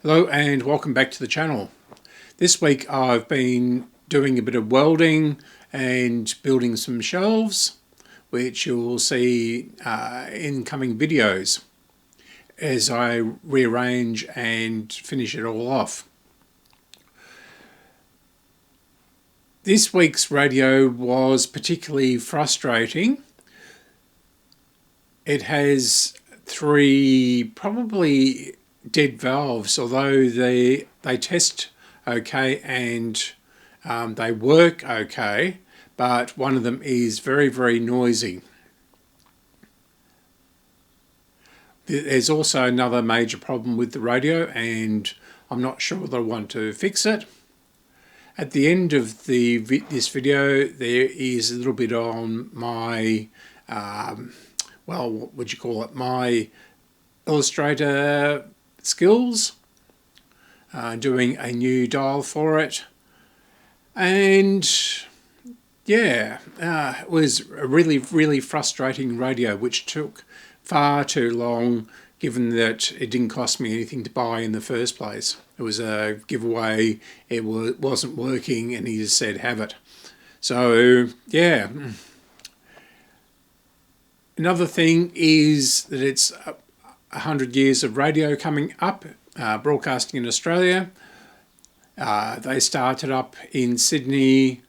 Hello and welcome back to the channel. This week I've been doing a bit of welding and building some shelves, which you'll see in coming videos as I rearrange and finish it all off. This week's radio was particularly frustrating. It has three probably dead valves, although they test okay and they work okay, but one of them is very noisy. There's also another major problem with the radio, and I'm not sure that I want to fix it. At the end of this video there is a little bit on my well, what would you call it, my Illustrator skills, doing a new dial for it, and yeah, it was a really frustrating radio which took far too long, given that it didn't cost me anything to buy in the first place. It was a giveaway, it wasn't working, and he just said have it. So yeah. Another thing is that it's 100 years of radio coming up, broadcasting in Australia. They started up in Sydney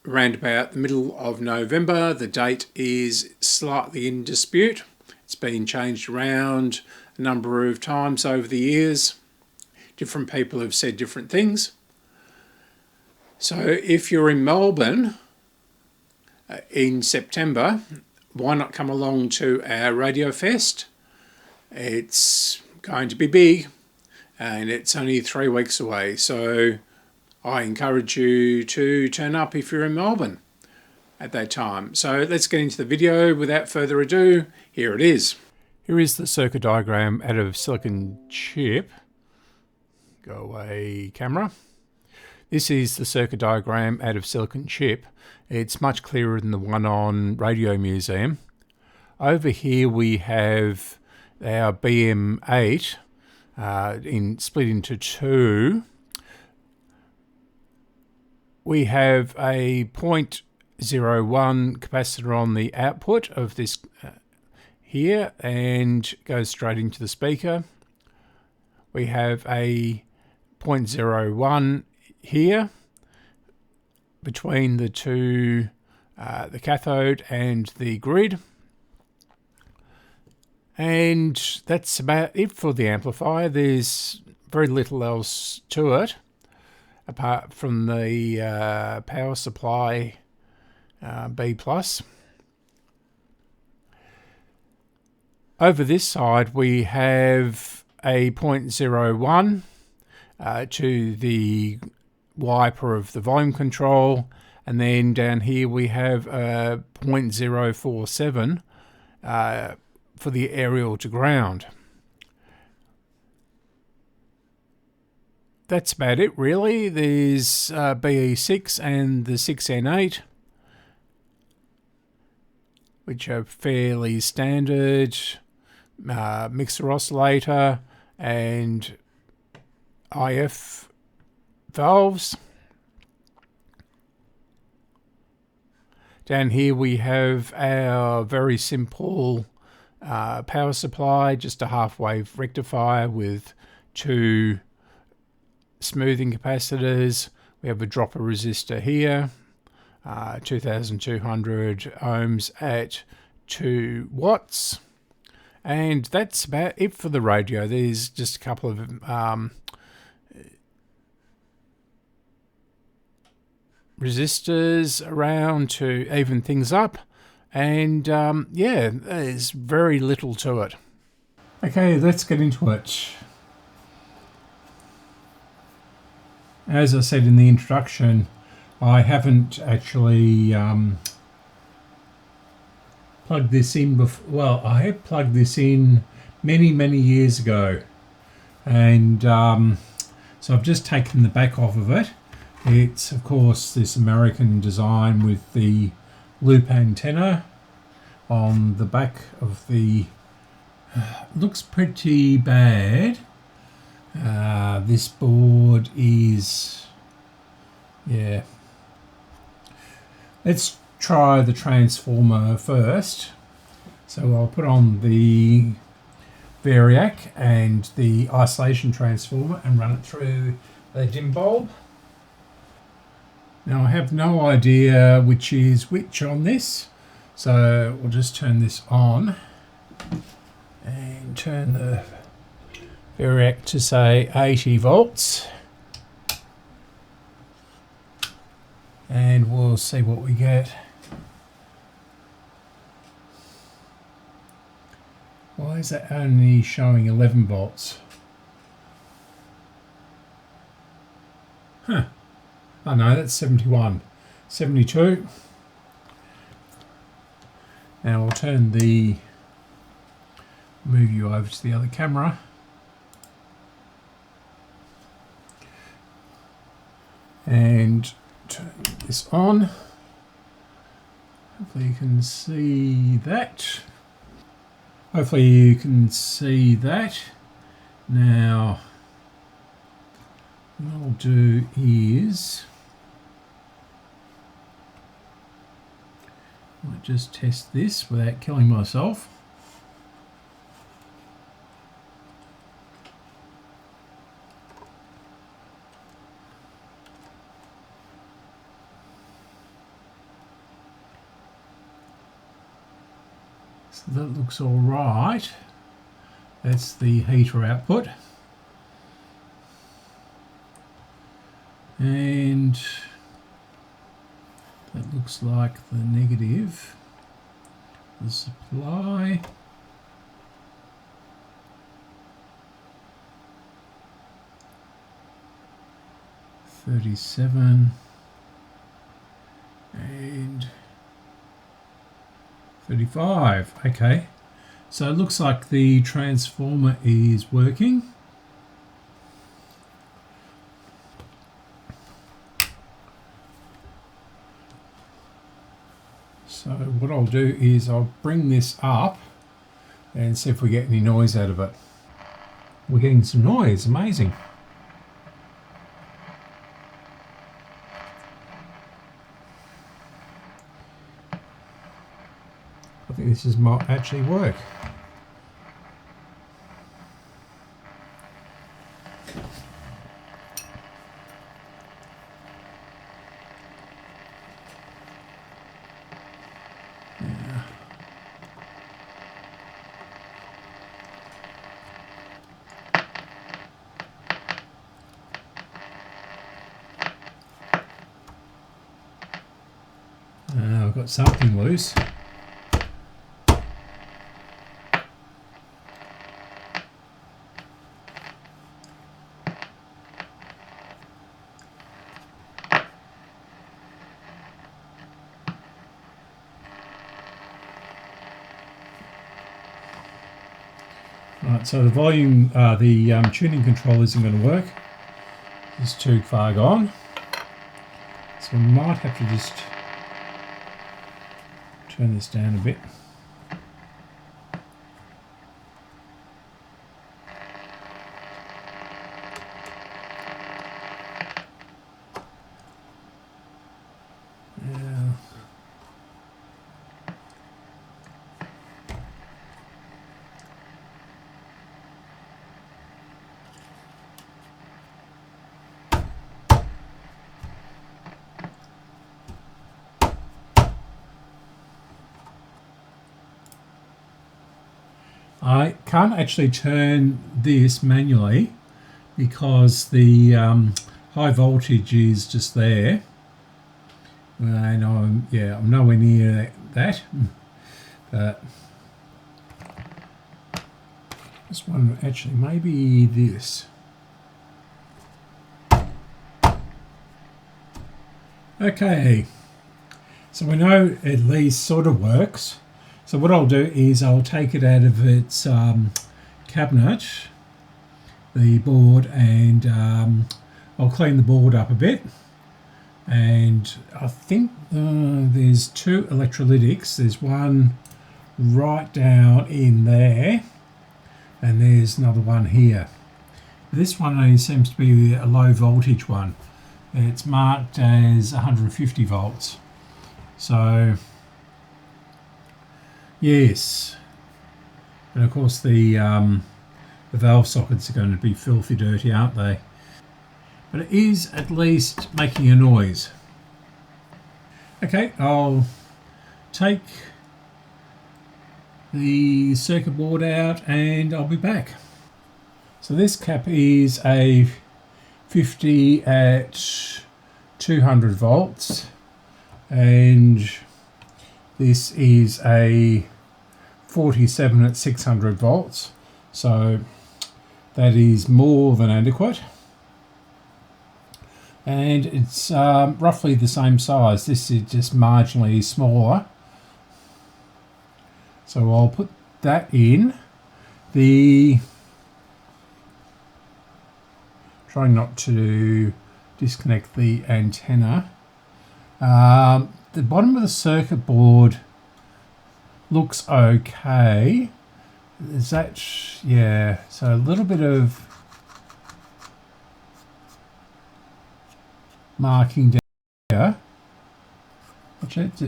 around about the middle of November. The date is slightly in dispute. It's been changed around a number of times over the years. Different people have said different things. So if you're in Melbourne in September, why not come along to our Radio Fest? It's going to be big and it's only 3 weeks away, so I encourage you to turn up if you're in Melbourne at that time. So let's get into the video. Without further ado, here it is. Here is the circuit diagram out of silicon chip. Go away, camera. This is the circuit diagram out of silicon chip. It's much clearer than the one on Radio Museum. Over here we have our BM8 split into two. We have a 0.01 capacitor on the output of this here and goes straight into the speaker. We have a 0.01 here between the two, the cathode and the grid. And that's about it for the amplifier. There's very little else to it apart from the power supply B+. Over this side we have a 0.01 to the wiper of the volume control, and then down here we have a 0.047 for the aerial to ground. That's about it really. There's BE6 and the 6N8, which are fairly standard, mixer oscillator and IF valves. Down here we have our very simple power supply, just a half-wave rectifier with two smoothing capacitors. We have a dropper resistor here, 2200 ohms at 2 watts. And that's about it for the radio. There's just a couple of resistors around to even things up, and yeah, there's very little to it. Okay, let's get into it. As I said in the introduction, I haven't actually plugged this in before. Well, I have plugged this in many years ago, and so I've just taken the back off of it. It's of course this American design with the loop antenna on the back of the looks pretty bad. This board is, yeah. Let's try the transformer first. So I'll put on the variac and the isolation transformer and run it through the dim bulb. Now I have no idea which is which on this, so we'll just turn this on and turn the variac to say 80 volts, and we'll see what we get. Why is that only showing 11 volts? Huh. Oh no, that's 71. 72. Now we'll turn the, move you over to the other camera. And turn this on. Hopefully you can see that. Hopefully you can see that. Now, what I'll do is, I might just test this without killing myself. So that looks all right. That's the heater output. And that looks like the negative, the supply. $37 and $35. Okay, so it looks like the transformer is working. So what I'll do is I'll bring this up and see if we get any noise out of it. We're getting some noise, amazing. I think this might actually work. I've got something loose. Right, so the volume, the tuning control isn't going to work. It's too far gone. So we might have to just turn this down a bit. I can't actually turn this manually because the high voltage is just there, and I'm nowhere near that. But this one actually maybe this. Okay, so we know at least sort of works. So what I'll do is I'll take it out of its cabinet, the board, and I'll clean the board up a bit. And I think there's two electrolytics. There's one right down in there, and there's another one here. This one only seems to be a low voltage one. It's marked as 150 volts. So, yes. And of course the valve sockets are going to be filthy dirty, aren't they? But it is at least making a noise. Okay, I'll take the circuit board out and I'll be back. So this cap is a 50 at 200 volts and this is a 47 at 600 volts, so that is more than adequate, and it's roughly the same size. This is just marginally smaller, so I'll put that in. Trying not to disconnect the antenna. The bottom of the circuit board looks okay. Is that, yeah, so a little bit of marking down here.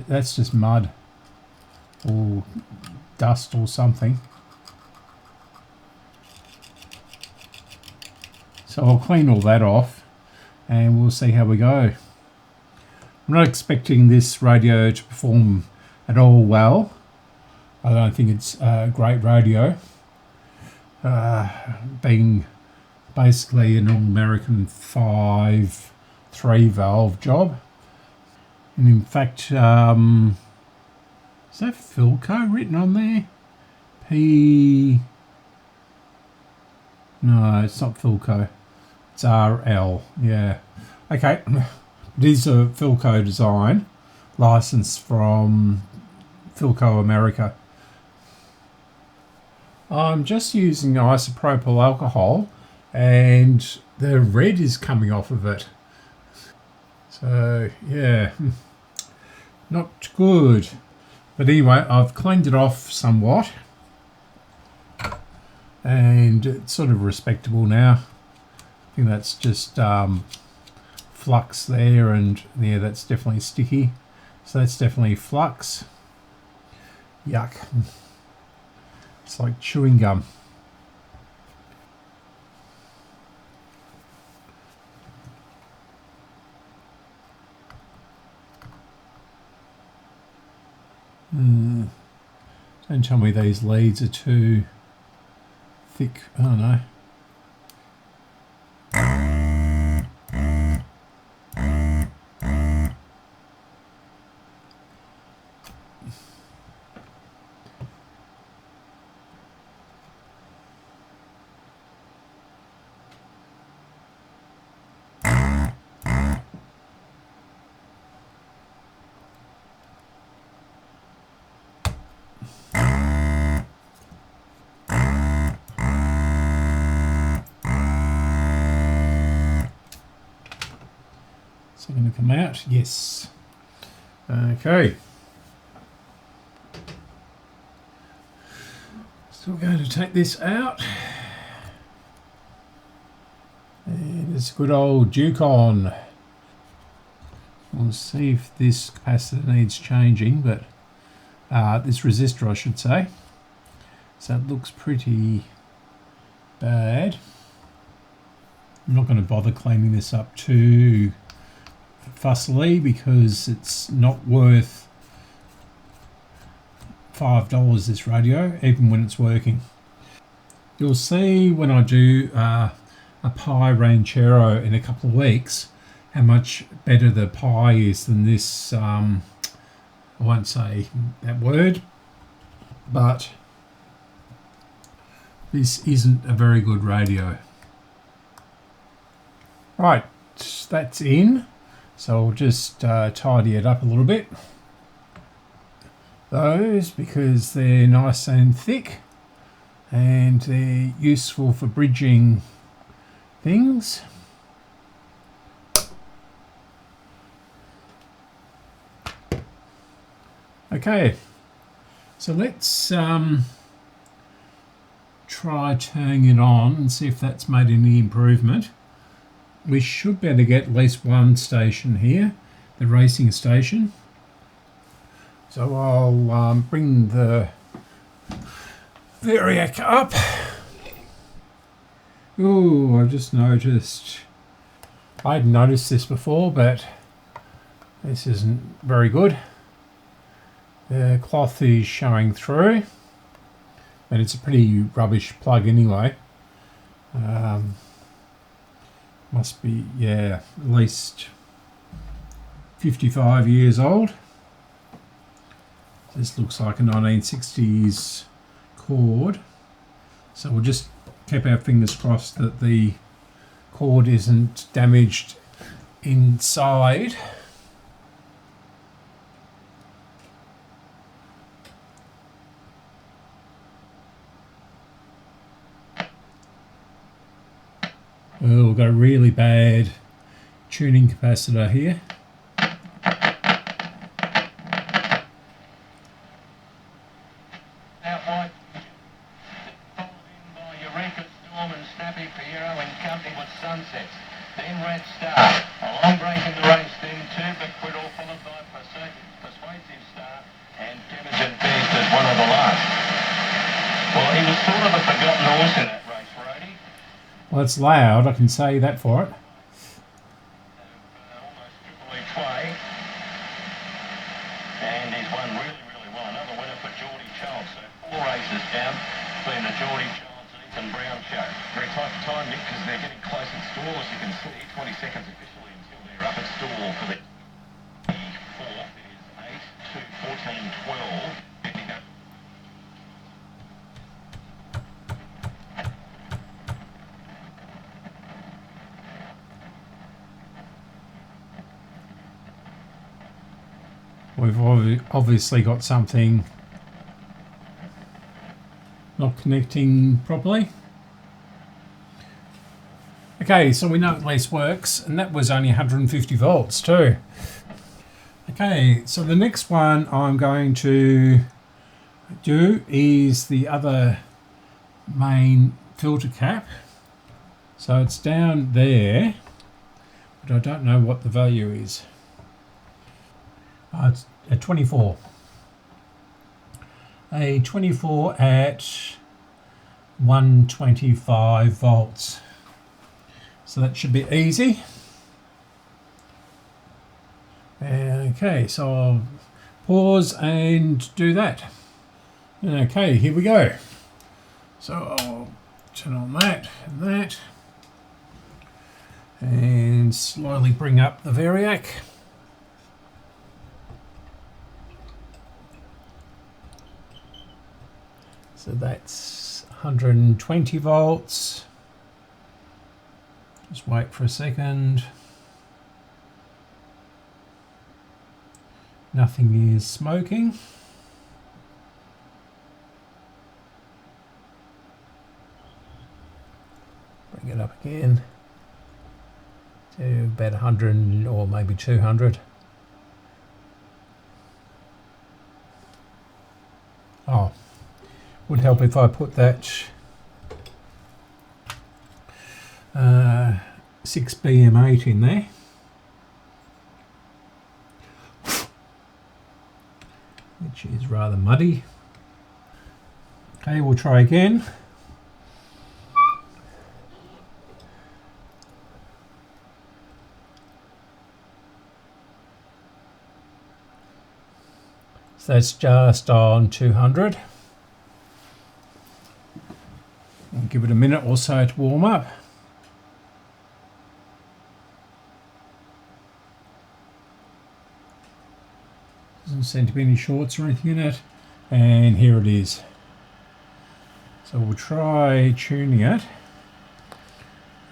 That's just mud or dust or something. So I'll clean all that off and we'll see how we go. I'm not expecting this radio to perform at all well. I don't think it's a great radio. Being basically an all-American 5-3 valve job. And in fact, is that Philco written on there? No, it's not Philco. It's RL, yeah. Okay, it is a Philco design, licensed from Philco America. I'm just using isopropyl alcohol and the red is coming off of it. So yeah, not good. But anyway, I've cleaned it off somewhat and it's sort of respectable now. I think that's just flux there, and yeah, that's definitely sticky. So that's definitely flux. Yuck. It's like chewing gum. Don't tell me these leads are too thick. I don't know. Is it going to come out? Yes. Okay. So we're going to take this out. And it's good old Duke on. We'll see if this capacitor needs changing, but this resistor I should say. So it looks pretty bad. I'm not going to bother cleaning this up too fussily because it's not worth $5 this radio, even when it's working. You'll see when I do a Pi Ranchero in a couple of weeks how much better the Pi is than this. I won't say that word, but this isn't a very good radio. Right, that's in. So I'll just tidy it up a little bit. Those, because they're nice and thick and they're useful for bridging things. Okay, so let's try try turning it on and see if that's made any improvement. We should be able to get at least one station here, the racing station. So I'll bring the variac up. Oh, I've just noticed, I hadn't noticed this before, but this isn't very good. The cloth is showing through, and it's a pretty rubbish plug anyway. Must be, yeah, at least 55 years old. This looks like a 1960s cord. So we'll just keep our fingers crossed that the cord isn't damaged inside. Oh, we've got a really bad tuning capacitor here. Well, it's loud, I can say that for it. And he's won really, really well. Another winner for Geordie Charles. So 4 races down between the Geordie Charles and Ethan Brown show. Very tight for time, Nick, because they're getting close at stall, as you can see. 20 seconds officially until they're up at stall for the 4th. It is 8 to 14, 12. We've obviously got something not connecting properly. Okay, so we know it at least works, and that was only 150 volts too. Okay, so the next one I'm going to do is the other main filter cap. So it's down there, but I don't know what the value is. It's a 24. A 24 at 125 volts. So that should be easy. Okay, so I'll pause and do that. Okay, here we go. So I'll turn on that and that. And slowly bring up the variac. So that's 120 volts. Just wait for a second. Nothing is smoking. Bring it up again to about 100 or maybe 200. Oh. Would help if I put that 6BM8 in there. Which is rather muddy. Okay, we'll try again. So that's just on 200. And give it a minute or so to warm up. Doesn't seem to be any shorts or anything in it. And here it is. So we'll try tuning it.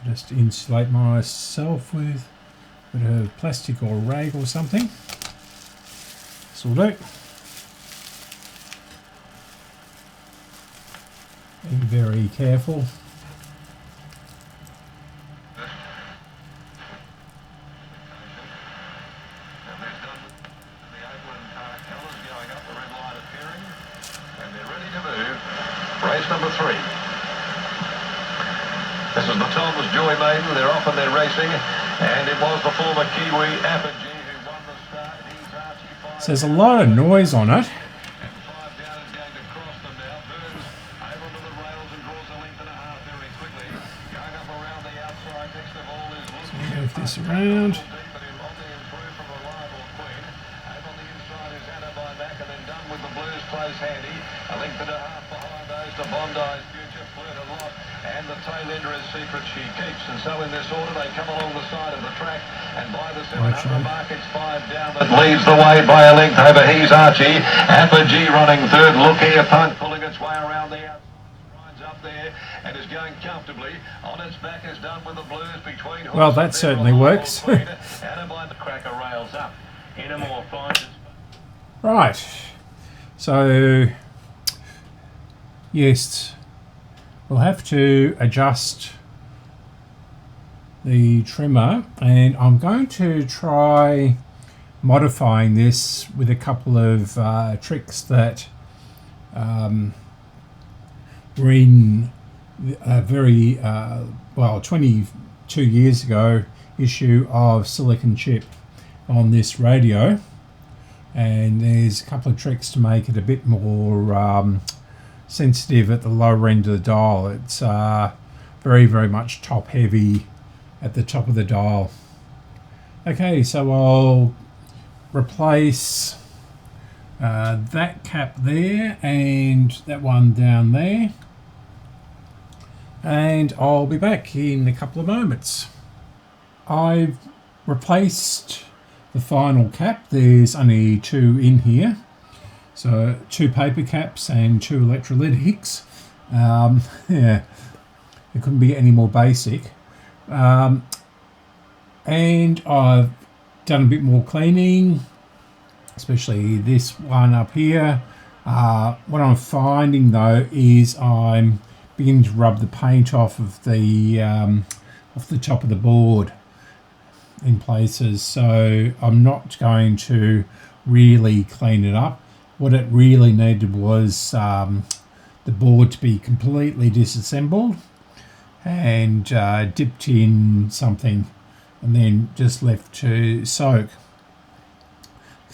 Just insulate myself with a bit of plastic or rag or something. This will do. Be very careful. Race number 3. This is the Tom's Joy Maiden. They're off and they're racing. And it was the former Kiwi Apogee who won the start. He's Archie Five. So there's a lot of noise on it. And 5 down is going to cross them now. Burns over to the rails and draws a length and a half very quickly. Going up around the outside. Next of all is Move this around. Close handy, a length and a half behind those to Bondi's Future Flirt a lot, and the tail ender is Secret She Keeps, and so in this order they come along the side of the track, and by the 700 mark it's 5 down that leads the way by a length over He's Archie, Apogee running third, Look Here Punt pulling its way around the outside, rides up there and is going comfortably, on its back is done with the blues between. Well, that certainly works. And by the cracker rails up, Inamore finds Right. So, yes, we'll have to adjust the trimmer, and I'm going to try modifying this with a couple of tricks that were in a very, 22 years ago issue of Silicon Chip on this radio. And there's a couple of tricks to make it a bit more sensitive at the lower end of the dial. It's very, very much top heavy at the top of the dial. Okay, so I'll replace that cap there and that one down there. And I'll be back in a couple of moments. I've replaced the final cap. There's only 2 in here, so 2 paper caps and 2 electrolytics. Yeah, it couldn't be any more basic. And I've done a bit more cleaning, especially this one up here. What I'm finding though is I'm beginning to rub the paint off the top of the board in places, so I'm not going to really clean it up. What it really needed was the board to be completely disassembled and dipped in something and then just left to soak.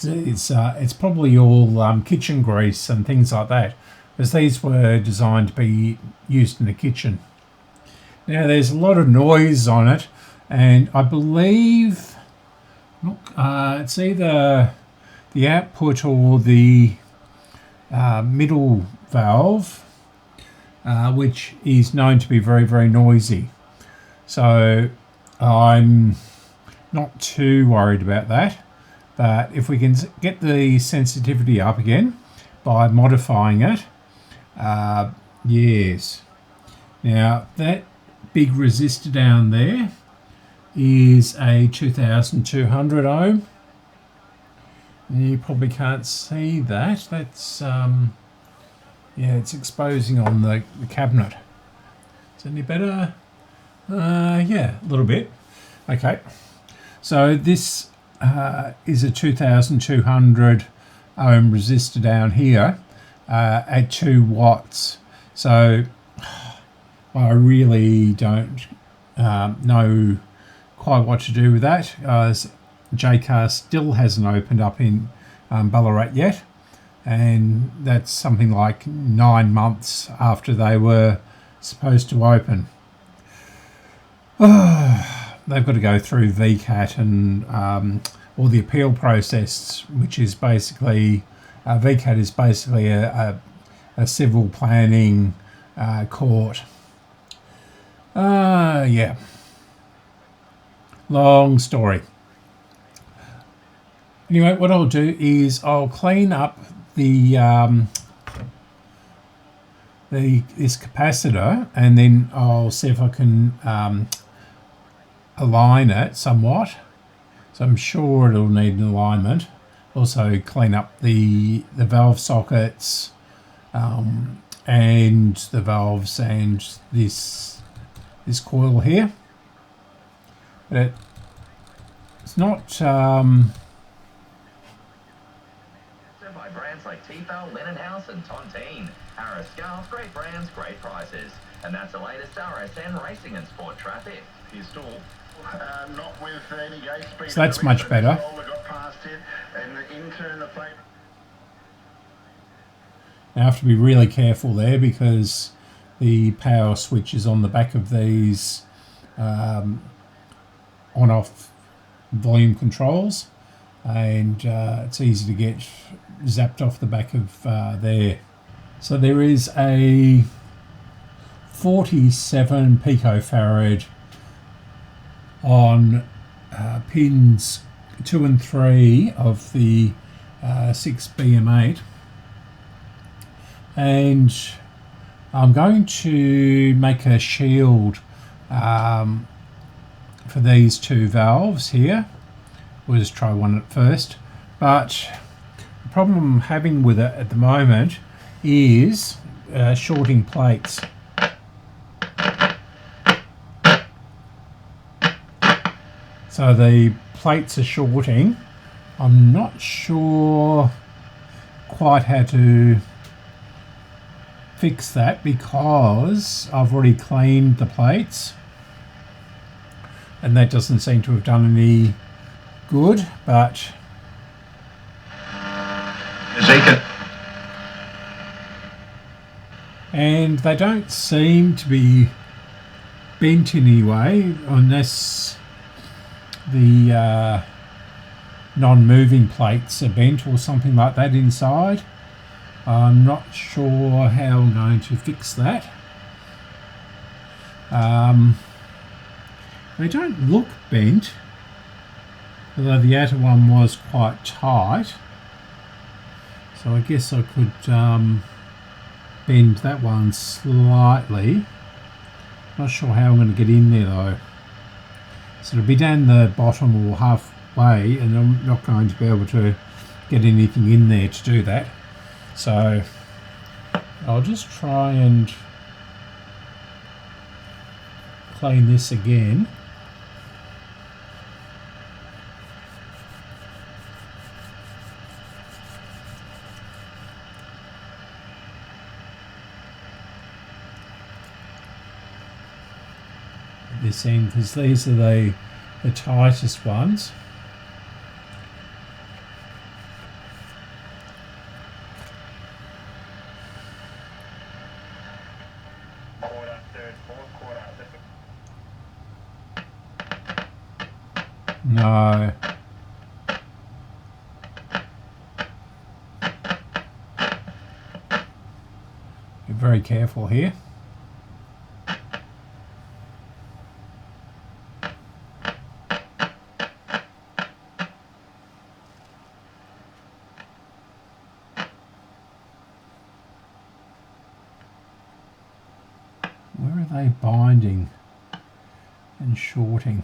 It's probably all kitchen grease and things like that, as these were designed to be used in the kitchen. Now there's a lot of noise on it, and I believe it's either the output or the middle valve, which is known to be very, very noisy. So I'm not too worried about that. But if we can get the sensitivity up again by modifying it, yes. Now that big resistor down there is a 2200 ohm. You probably can't see that. That's yeah, it's exposing on the cabinet. Is it any better? Yeah, a little bit. Okay, so this is a 2200 ohm resistor down here at 2 watts. So I really don't know quite what to do with that. JCAR still hasn't opened up in Ballarat yet, and that's something like 9 months after they were supposed to open. They've got to go through VCAT and all the appeal process, which is basically VCAT is basically a civil planning court. Yeah, long story. Anyway, what I'll do is I'll clean up this capacitor, and then I'll see if I can align it somewhat. So I'm sure it'll need an alignment. Also clean up the valve sockets and the valves and this coil here. But it's not by brands like HiFi Linen House and Tontine. Harris Scarves, great brands, great prices. And that's the latest RSN racing and sport traffic. Pistol, not with any gate speed. So that's much better. Got past it, and the intern, the plate. I have to be really careful there because the power switch is on the back of these on-off volume controls, and it's easy to get zapped off the back of there. So there is a 47 picofarad on pins 2 and 3 of the 6BM8, and I'm going to make a shield for these two valves here. We'll just try one at first, but the problem I'm having with it at the moment is shorting plates. So the plates are shorting. I'm not sure quite how to fix that because I've already cleaned the plates and that doesn't seem to have done any good, but and they don't seem to be bent in any way unless the non-moving plates are bent or something like that inside. I'm not sure how I'm going to fix that. They don't look bent, although the outer one was quite tight. So I guess I could bend that one slightly. Not sure how I'm going to get in there though. So it'll be down the bottom or halfway, and I'm not going to be able to get anything in there to do that. So I'll just try and clean this again. This end, because these are the tightest ones. Quarter, third, fourth quarter. No. Be very careful here. Where are they binding and shorting?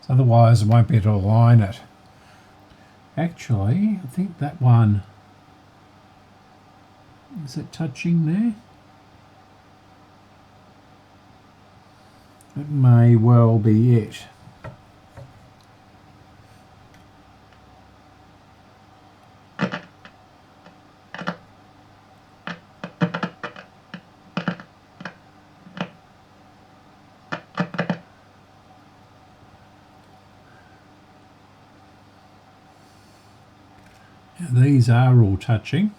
So otherwise I won't be able to align it. Actually, I think that one, is it touching there? It may well be it. Now these are all touching.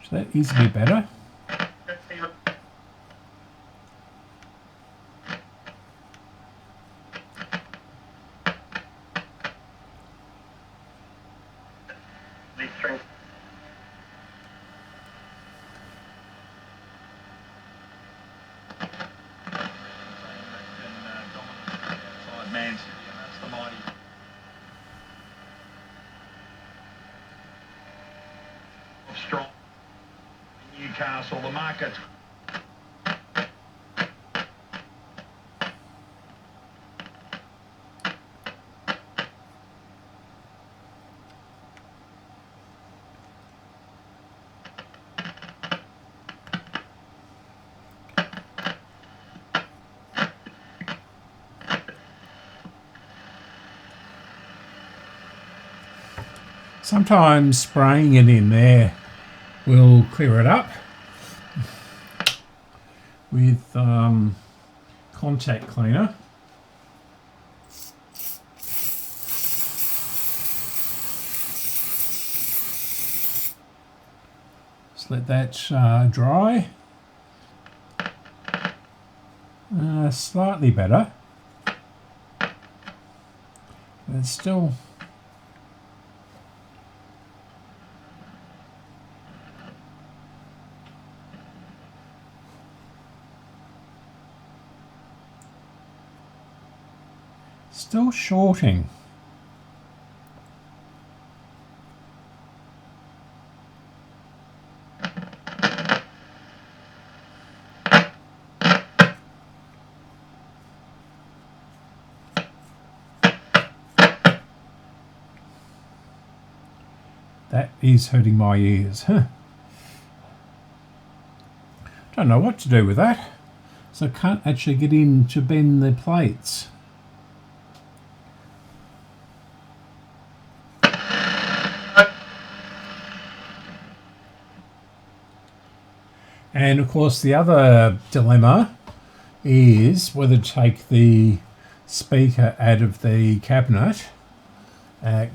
So that is a bit better. Man City, and that's the mighty strong Newcastle. The market. Sometimes spraying it in there will clear it up with contact cleaner. Just let that dry. Slightly better, but it's still shorting. That is hurting my ears. Don't know what to do with that. So I can't actually get in to bend the plates. And of course the other dilemma is whether to take the speaker out of the cabinet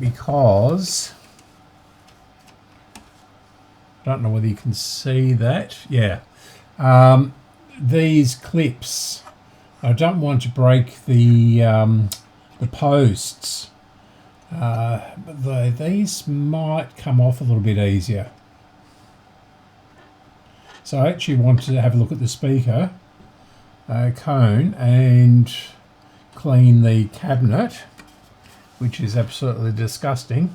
because I don't know whether you can see that. Yeah. These clips, I don't want to break the posts, but these might come off a little bit easier. So I actually want to have a look at the speaker cone and clean the cabinet, which is absolutely disgusting.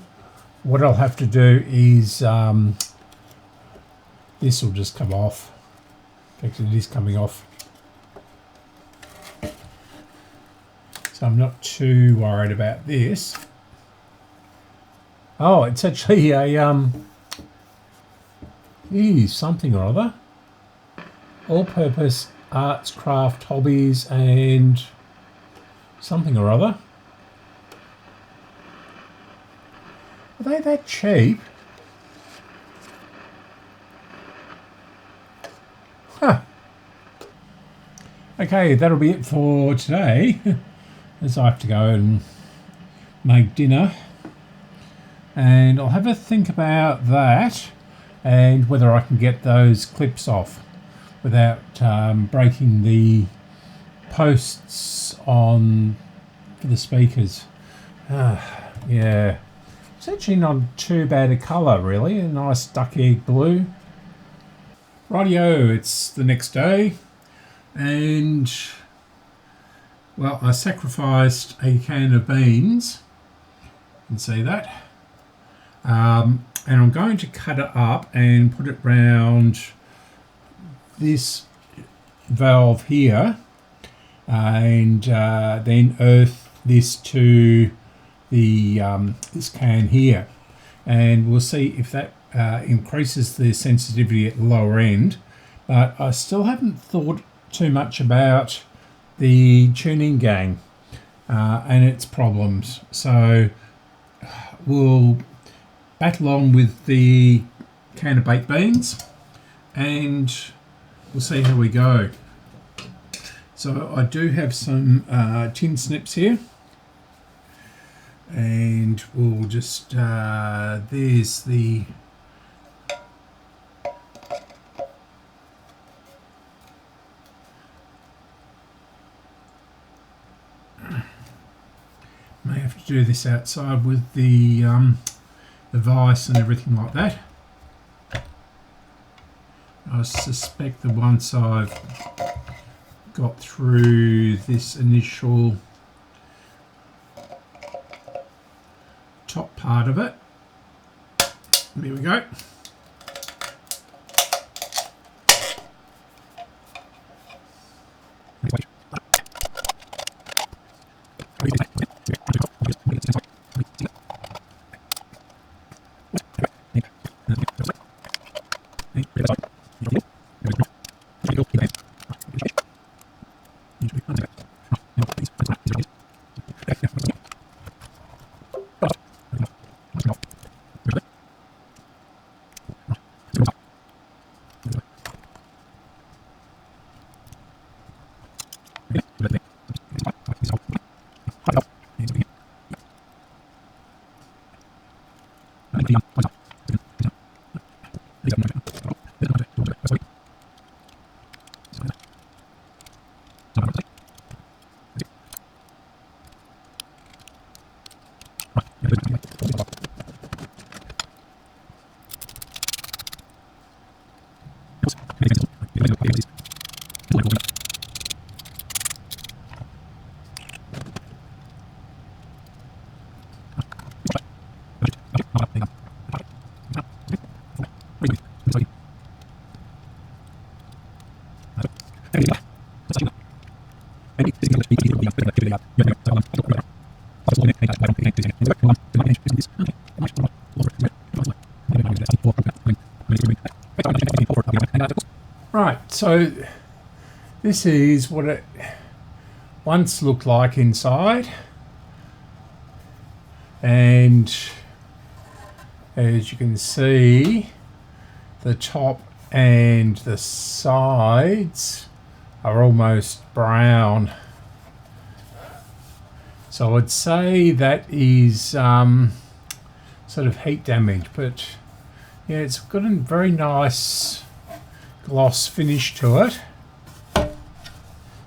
What I'll have to do is this will just come off. In fact, it is coming off. So I'm not too worried about this. Oh, it's actually a something or other. All-purpose arts, craft, hobbies, and something or other. Are they that cheap? Huh. Okay, that'll be it for today, as I have to go and make dinner. And I'll have a think about that and whether I can get those clips off without breaking the posts on for the speakers. Yeah, it's actually not too bad a colour really, a nice duck egg blue. Rightio, it's the next day and well, I sacrificed a can of beans, you can see that, and I'm going to cut it up and put it round this valve here and then earth this to the this can here, and we'll see if that increases the sensitivity at the lower end. But I still haven't thought too much about the tuning gang and its problems, so we'll battle on with the can of baked beans and we'll see how we go. So I do have some tin snips here, and we'll just there's the may have to do this outside with the vice and everything like that. I suspect that once I've got through this initial top part of it, there we go. Right, so this is what it once looked like inside, and as you can see, the top and the sides are almost brown. So I'd say that is sort of heat damage, but yeah, it's got a very nice gloss finish to it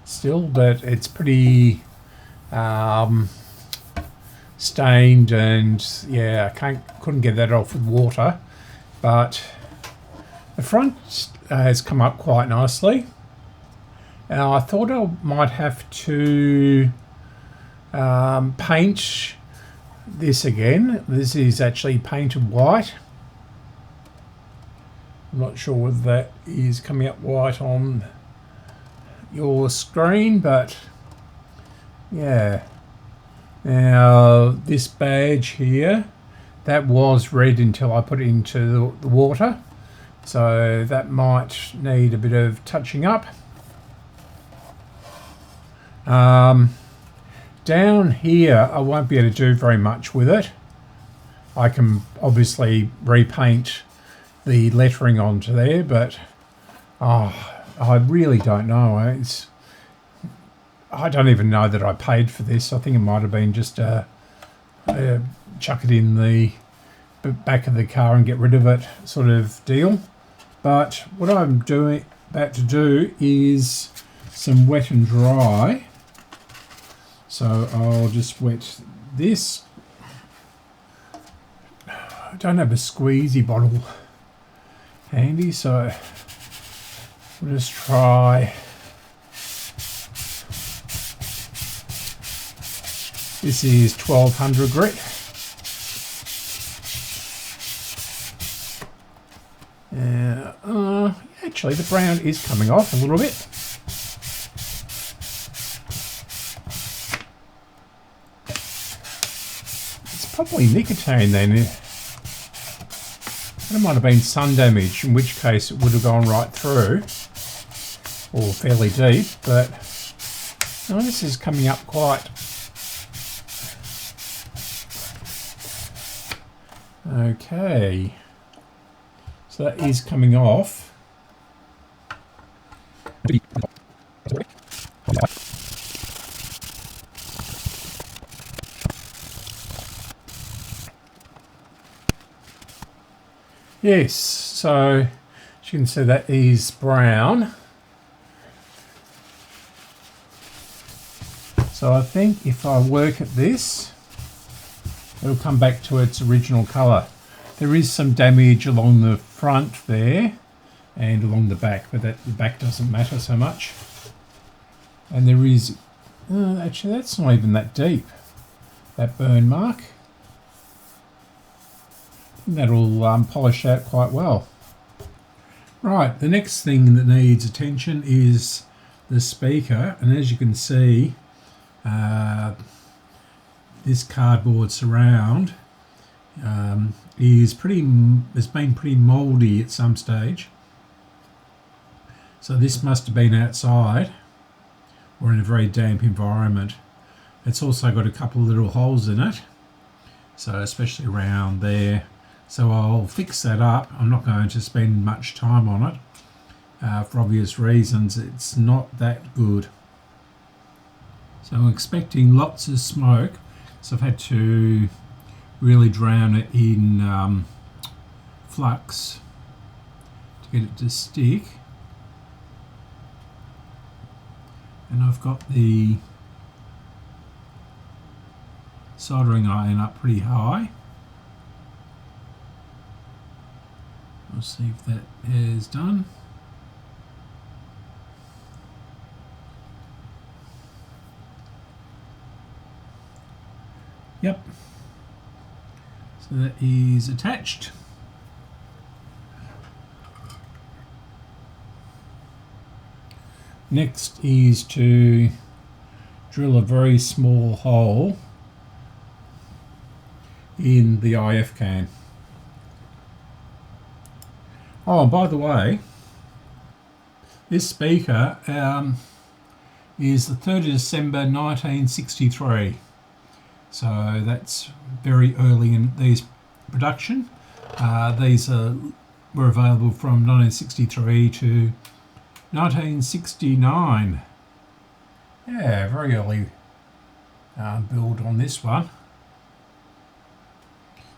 still, but it's pretty stained, and yeah, couldn't get that off with water. But the front has come up quite nicely. Now I thought I might have to paint this again. This is actually painted white. I'm not sure whether that is coming up white on your screen, but yeah. Now this badge here, that was red until I put it into the water, so that might need a bit of touching up. Down here I won't be able to do very much with it. I can obviously repaint the lettering onto there, but I really don't know. I don't even know that I paid for this. I think it might have been just chuck it in the back of the car and get rid of it sort of deal. But what I'm about to do is some wet and dry. So I'll just wet this. I don't have a squeezy bottle handy, so we'll just try. This is 1200 grit. Actually the brown is coming off a little bit. It's probably nicotine then. It might have been sun damage, in which case it would have gone right through, or fairly deep, but no, this is coming up quite. Okay, so that is coming off. Yes, so as you can see, that is brown. So I think if I work at this, it'll come back to its original colour. There is some damage along the front there and along the back, but the back doesn't matter so much. And there is, actually that's not even that deep, that burn mark. That'll polish out quite well. Right, the next thing that needs attention is the speaker, and as you can see, this cardboard surround has been pretty mouldy at some stage. So this must have been outside or in a very damp environment. It's also got a couple of little holes in it, so especially around there. So I'll fix that up. I'm not going to spend much time on it for obvious reasons. It's not that good. So I'm expecting lots of smoke, so I've had to really drown it in flux to get it to stick. And I've got the soldering iron up pretty high. We'll see if that is done. Yep. So that is attached. Next is to drill a very small hole in the IF can. Oh, and by the way, this speaker is the 3rd of December 1963. So that's very early in these production. These were available from 1963 to 1969. Yeah, very early build on this one.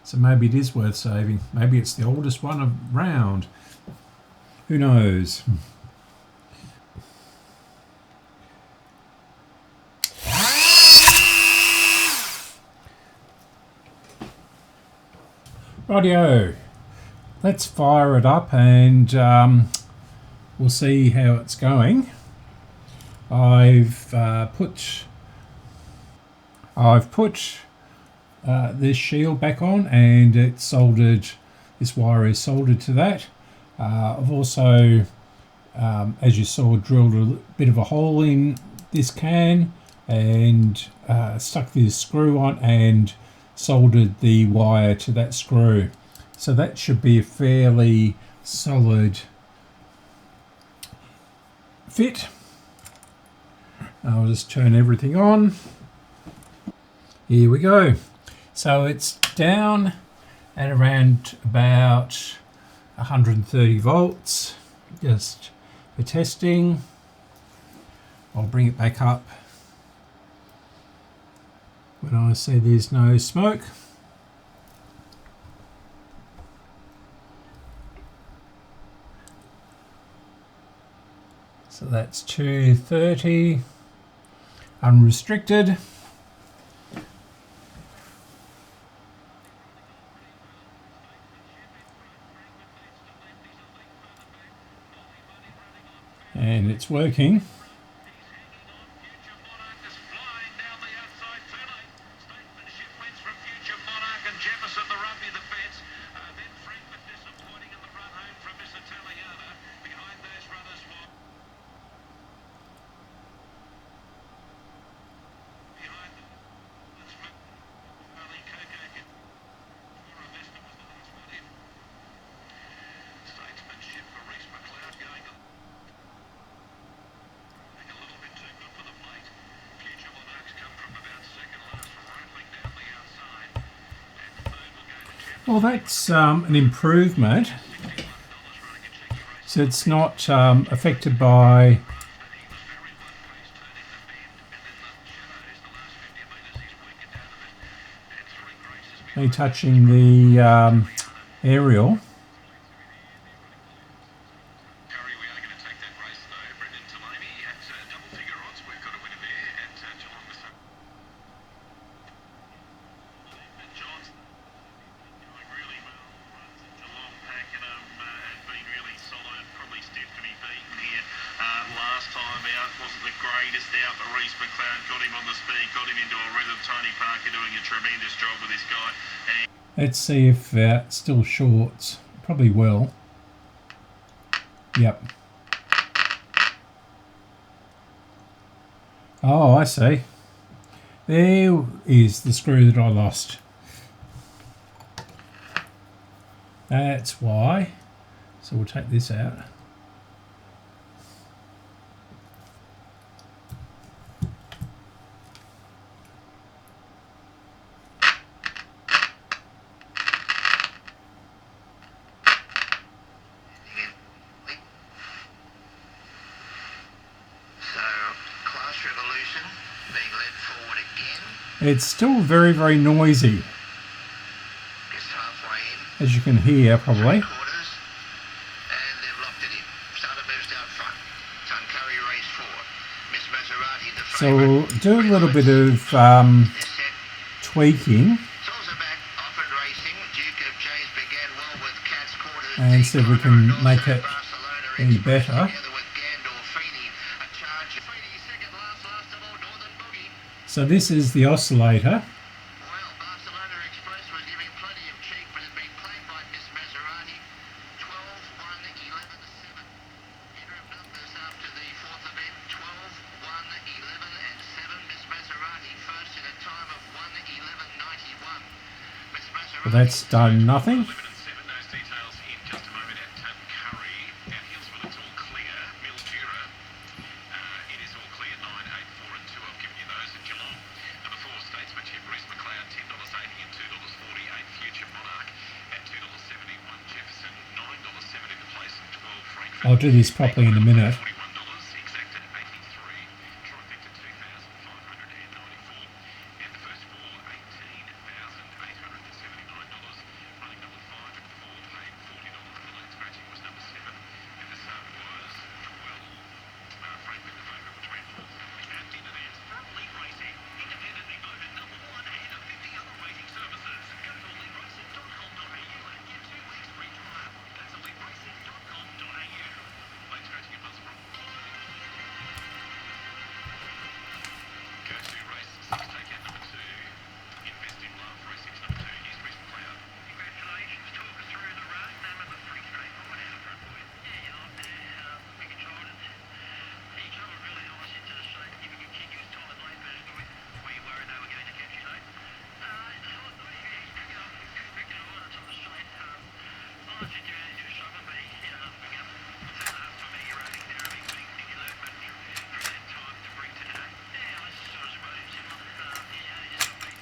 So maybe it is worth saving. Maybe it's the oldest one around. Who knows? Rightio. Let's fire it up and we'll see how it's going. I've put this shield back on, and it's soldered. This wire is soldered to that. I've also, as you saw, drilled a bit of a hole in this can and stuck this screw on and soldered the wire to that screw. So that should be a fairly solid fit. I'll just turn everything on. Here we go. So it's down at around about 130 volts, just for testing. I'll bring it back up when I see there's no smoke. So that's 230 unrestricted. And it's working. Well, that's an improvement. So it's not affected by me touching the aerial. Let's see if it still shorts. Probably will. Yep. Oh, I see. There is the screw that I lost. That's why. So we'll take this out. It's still very, very noisy. as you can hear probably. Quarters, and they've locked it in. Starter moves out front. Tuncurry race 4. Miss Maserati the So we'll do a little bit of tweaking Salsa back, offered racing. Duke of Jays began well with Cat's Quarters. and see if we can make it Barcelona any Express better. together with Gandolfini. A charge. Feeney second last of all, Northern Boogie. So this is the oscillator. Well, Barcelona Express was giving plenty of cheek, but had been claimed by Miss Maserati. 12, 1, 11, 7. Interim numbers after the fourth event. 12, 1, 11, and 7. Miss Maserati first in a time of 1:11.91. Miss Maserati. But that's done nothing. 11 and 7, those details in just a moment at Curry. At Hillsville, it's all clear. Mildura, it is all clear. 9, 8, 4 and 2. I've given you those at Geelong. Number 4, Statesmanship, Reese McLeod, $10.80 and $2.40. 8, Future Monarch at $2.70. 1, Jefferson, $9.70 the place, and 12, Frankfurt. I'll do this properly in a minute. $41, Exacta 83, Trifecta 2,594, and the first four $18,879. Running number 5 and 4 paid $40. The late scratching was number 7, and the sum was 12. Frankfurt the favourite between 4th and dinner there. From Lead Racing, independently voted number 1 ahead of 50 other racing services. Go to leadracing.com.au and get 2 weeks free trial. That's leadracing.com.au. Late scratching at Musselburgh. Go to race 6, take out number 2. Invest in love, race 6, number 2. Here's Reese McLeod. Congratulations, talk us through the run. That was pretty straightforward out front for you. Yeah, you're not there. We controlled it. He controlled really nice into the straight, giving you continuous time and late burn. Were you worried they were going to catch you late? No, he's picking up on the top of the straight. I don't think he was struggling, but he had enough to pick up. So last time he rating there, I mean, putting things alert, but he had time to bring to today. Yeah, I just sort of rode him similar. Yeah, he just got beat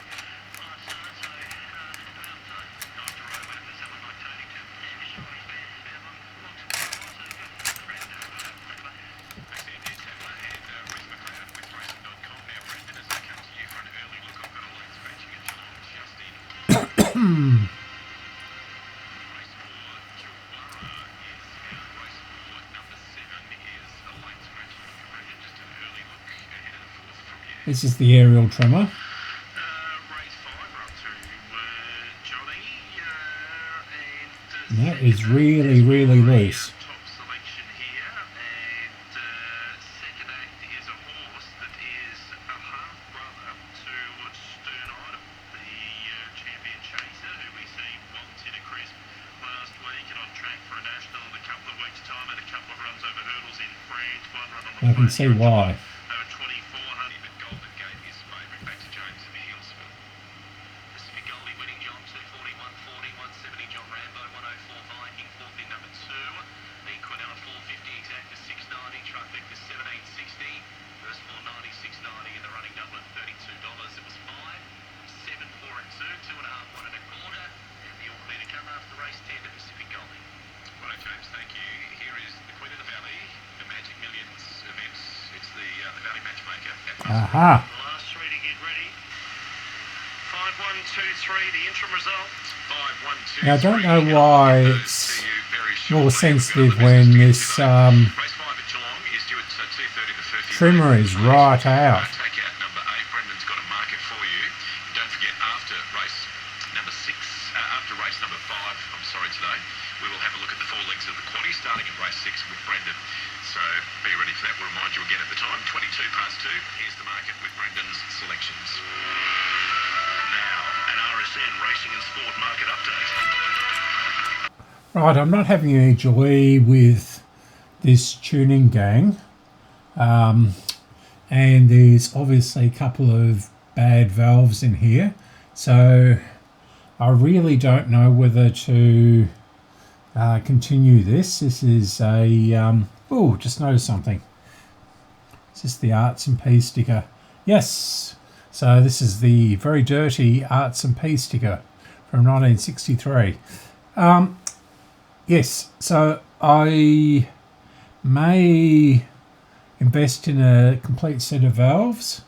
last start, so nice to ride with for someone like Tony too. Yeah, for sure, he's been long support, so he's got the rest of it. Alexander Tabler and Reese McLeod with racing.com. Now, Brendan, as I come to you for an early look, I've got a late scratching at Geelong just in. Race 4, Chilwara is out. Race 4, number 7 is a late scratching. Brendan, just an early look ahead of the 4th from you. This is the aerial trimmer. Race 5, we're up to Johnny, And that is really, really loose. top selection here, and second act is a horse that is a half brother to Stern Item, the champion chaser, who we see waltz in a crisp last week and on track for a national in a couple of weeks' time, and a couple of runs over hurdles in France. One run on the I can see why. over 2400, but Golden Gate is favourite. Back to James in Hillsville. Pacific Goldie winning John 240, 140, 170 John Rambo, 104 Viking, fourth in number 2. The Quinella 450, Exacta 690, Trifecta 1760. First 490, 690 in the running Dublin, $32. It was 5, 7, 4 and 2, 2.5, 1 and a quarter. And the all clear to come after race 10 to Pacific Goldie. Well, James, thank you. Here is the Queen of the Valley, the Magic Millions event. It's the Valley Matchmaker at Aha. Last three to get ready. 5, 1, 2, 3, the interim result. 5, 1, 2, Now, I don't know 3. why I'll it's see you very more shortly. sensitive We've got the when message this to get today. Race 5 at Geelong is due at 2:30 to 30. trimmer is right out. Take out number 8. Brendan's got a market for you. And don't forget, after race number 6, after race number 5, I'm sorry today, we will have a look at the 4 legs of the quaddie, starting at race 6 with Brendan. So be ready for that. We'll remind you again at the time, 22 past 2. Here's the market with Brendan's selections. Now, an RSN Racing and Sport market update. Right, I'm not having any joy with this tuning gang. And there's obviously a couple of bad valves in here. So I really don't know whether to continue this. This is a... oh, just noticed something. Is this the Arts and P sticker? Yes. So this is the very dirty Arts and P sticker from 1963. Yes, so I may invest in a complete set of valves.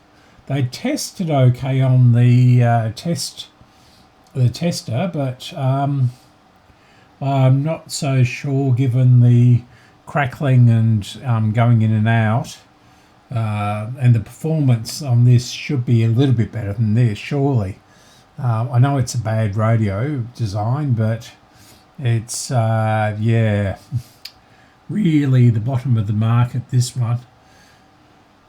They tested okay on the tester, but I'm not so sure, given the crackling and going in and out. And the performance on this should be a little bit better than this, surely. I know it's a bad radio design, but it's, yeah, really the bottom of the market, this one.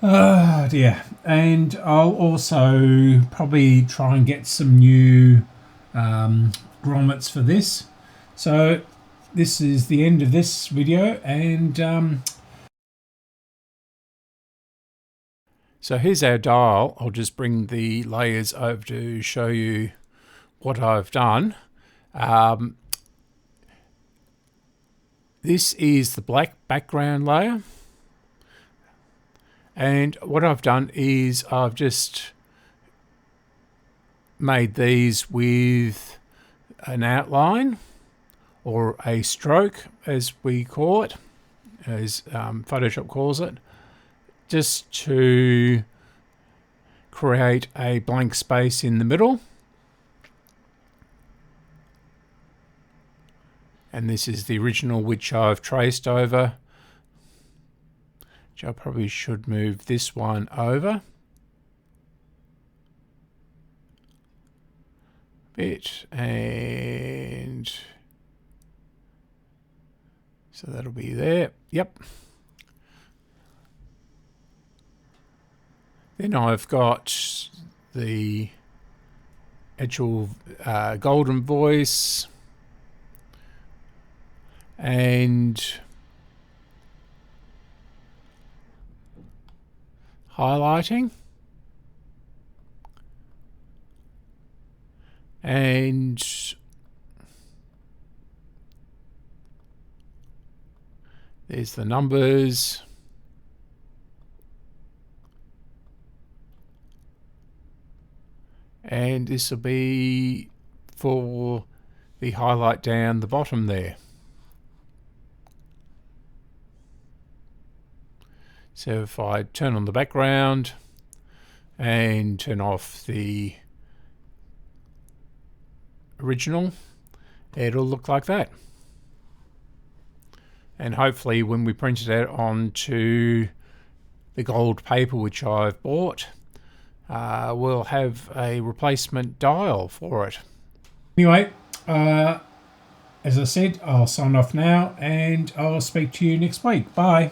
Oh dear. And I'll also probably try and get some new grommets for this. So this is the end of this video, and so here's our dial. I'll just bring the layers over to show you what I've done. This is the black background layer. And what I've done is I've just made these with an outline, or a stroke as we call it, as Photoshop calls it, just to create a blank space in the middle. And this is the original, which I've traced over, which I probably should move this one over a bit, and so that'll be there. Yep. Then I've got the actual golden voice and highlighting, and there's the numbers, and this will be for the highlight down the bottom there. So if I turn on the background and turn off the original, it'll look like that. And hopefully when we print it out onto the gold paper, which I've bought, we'll have a replacement dial for it. Anyway, as I said, I'll sign off now, and I'll speak to you next week. Bye.